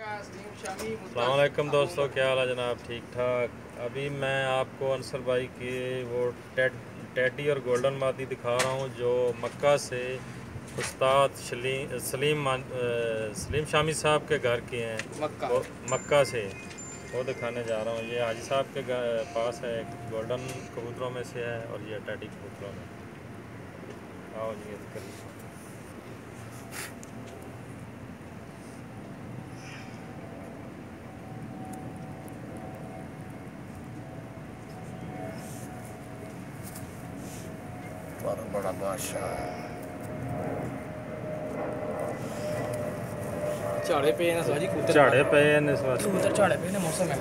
अस्सलामुअलैकुम दोस्तों, क्या हाल है जनाब? ठीक ठाक। अभी मैं आपको अंसर भाई के वो टेडी और गोल्डन मादी दिखा रहा हूँ जो मक्का से उस्ताद सलीम शामी साहब के घर के हैं। मक्का से वो दिखाने जा रहा हूँ। ये हाजी साहब के पास है, गोल्डन कबूतरों में से है और ये टेडी कबूतरों में। आओ जी, बड़ा बादशाह है। झाड़े पे ना साजी कबूतर झाड़े पे ने इस वक्त कबूतर झाड़े पे ने मौसम है।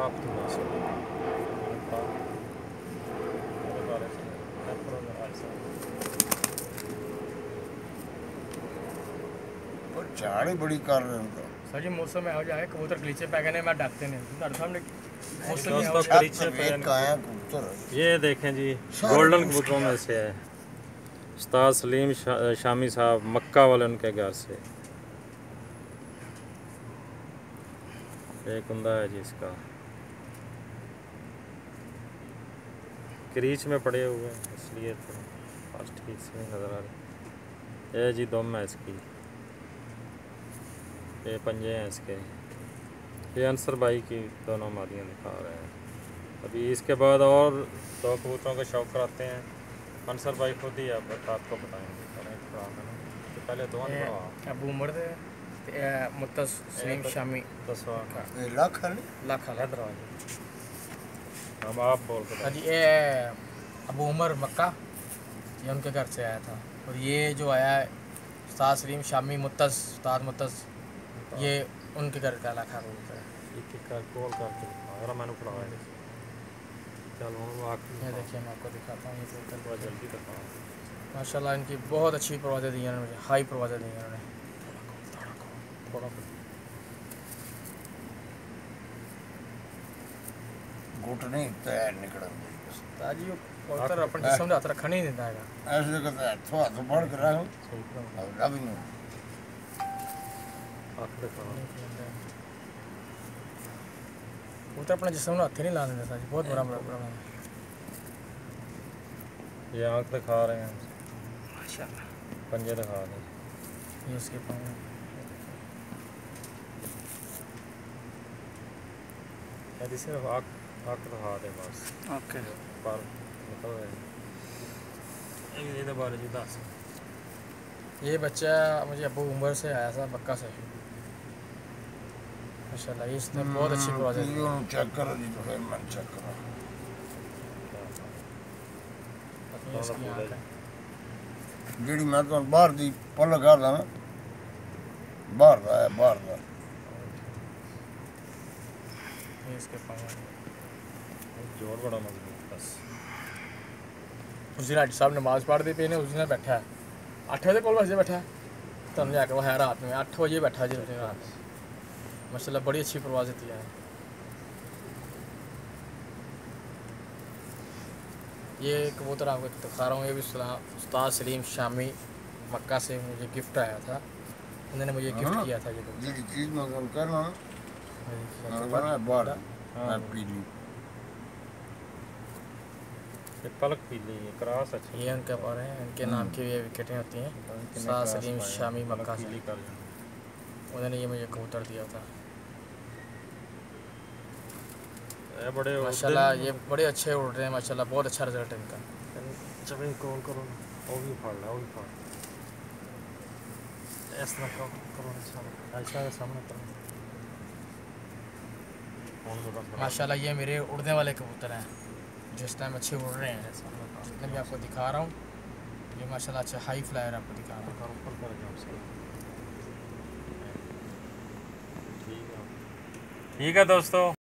आप और झाड़ी बड़ी कर रहे हैं साजी मौसम है हो जाए कबूतर गलीचे पै गए ने मैं डकते ने ਤੁਹਾਡੇ सामने मौसम है दोस्तों करीचे पे ये देखें जी, गोल्डन कबूतरों में से है। उस्ताद सलीम शामी साहब मक्का वाले उनके घर से एक कुंदा है जी, इसका क्रीच में पड़े हुए हैं इसलिए तो ठीक से नज़र आ रही। ये जी दम है इसकी, ये पंजे हैं इसके। ये अंसर भाई की दोनों मादियाँ दिखा रहे हैं। अभी इसके बाद और दो कबूतरों के शौक कराते हैं। अंसर भाई खुद ही आपको बताएंगे। तो पहले दो अबू उमर दे मुत्तस सलीम शामी दसवा लाख हैदराबाद। अब आप बोल कर हाजी ये अबू उमर मक्का, ये उनके घर से आया था। और ये जो आया है उस्ताद सलीम शामी उस्ताद मुत्तस, ये उनके घर का लाखा कबूतर है। कॉल करके और मैंने पढ़ाया। चलो ये देखिए मैं आपको दिखाता हूँ। ये कबूतर बहुत जल्दी दिखाओ। माशाल्लाह इनकी बहुत अच्छी परवाज़ें दी हैं मुझे, हाई परवाज़ें दी हैं उन्होंने। घुटने पैर निकल ताजी वो कबूतर अपन जिस्म दे हाथ रखने नहीं देता है। ऐसे कहते हैं थोड़ा तो बढ़ कर रहा हूँ अब अभी नहीं कबूतर अपने जिस्म में हाथ ही नहीं लाने देता जी, बहुत बड़ा प्रॉब्लम है। ये आँख दिखा रहे हैं, माशाल्लाह पंजे दिखा रहे हैं। ये उसके पाँव यदि सिर्फ आँख दिखा दे बस। ओके पर निकल रहे हैं। ये बारे जी दस। ये बच्चा मुझे अबू उमर से आया था, मक्का से। माशाल्लाह इसने बहुत अच्छी परवाज़ें दी। चेक करो जी, तो फिर मैं चेक करो। इसकी आँख है। ਜਿਹੜੀ ਮੈਂ ਤੁਹਾਨੂੰ ਬਾਹਰ ਦੀ ਪੱਲ ਕਰਦਾ ਨਾ, ਬਾਹਰ ਦਾ ਹੈ, ਬਾਹਰ ਦਾ। ये इसके पाँव है। जोर बड़ा मजबूत बस। उस दिन हाजी साहब नमाज पढ़ते पे ने, उस दिन बैठा है 8 बजे कोल बजे बैठा है, तब जाके वो है रात में 8 बजे बैठा जी रात। माशाल्लाह बड़ी अच्छी परवाज़ें दी है। ये कबूतर आपको दिखा रहा हूँ, ये भी उस्ताद सलीम शामी मक्का से मुझे गिफ्ट आया था। उन्होंने मुझे गिफ्ट किया था ये कबूतर। ਜਿਹੜੀ ਚੀਜ਼ ਮੈਂ ਤੁਹਾਨੂੰ ਕਹਿਣਾ ਨਾ, ਮੈਂ ਕਹਿੰਦਾ ਬਾਹਰ ਮੈਂ ਪੀਲੀ ये पलक पीली है, क्रॉस अच्छी। ये उनके पर हैं, इनके नाम की ये विकेटें होती हैं। उस्ताद सलीम शामी मक्का से उन्होंने ये मुझे कबूतर दिया था। बड़े माशाल्लाह ये बड़े अच्छे उड़ रहे हैं माशाल्लाह, बहुत अच्छा रिजल्ट है इनका। जब कॉल करो ना वो भी फाड़ ला, वो भी फाड़ इस तरह करो ऐसा के सामने करो। माशाल्लाह ये मेरे उड़ने वाले कबूतर हैं जो इस टाइम अच्छे उड़ रहे हैं। मैं भी आपको दिखा रहा हूँ, ये माशाल्लाह अच्छा हाई फ्लायर आपको दिखा रहा हूँ। ठीक है दोस्तों।